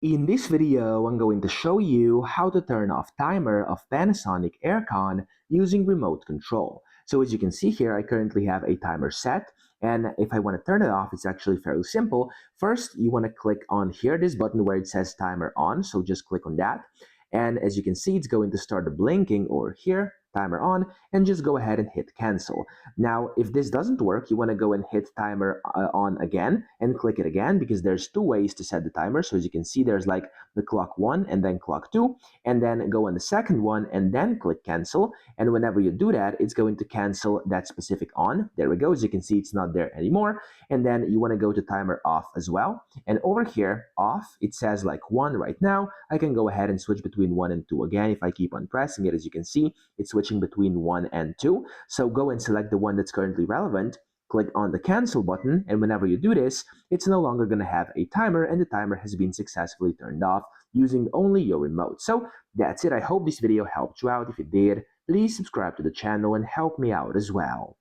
In this video, I'm going to show you how to turn off timer of Panasonic Aircon using remote control. So as you can see here, I currently have a timer set, and if I want to turn it off, it's actually fairly simple. First, you want to click on here, this button where it says timer on, so just click on that. And as you can see, it's going to start blinking over here, timer on, and just go ahead and hit cancel. Now, if this doesn't work, you want to go and hit timer on again and click it again, because there's two ways to set the timer. So as you can see, there's like the clock 1 and then clock 2, and then go on the second one and then click cancel. And whenever you do that, it's going to cancel that specific on. There we go. As you can see, it's not there anymore. And then you want to go to timer off as well. And over here, off, it says like 1 right now. I can go ahead and switch between 1 and 2 again. If I keep on pressing it, as you can see, it's switching between 1 and 2. So go and select the one that's currently relevant, click on the cancel button, and whenever you do this, it's no longer going to have a timer, and the timer has been successfully turned off using only your remote. So that's it. I hope this video helped you out. If it did, please subscribe to the channel and help me out as well.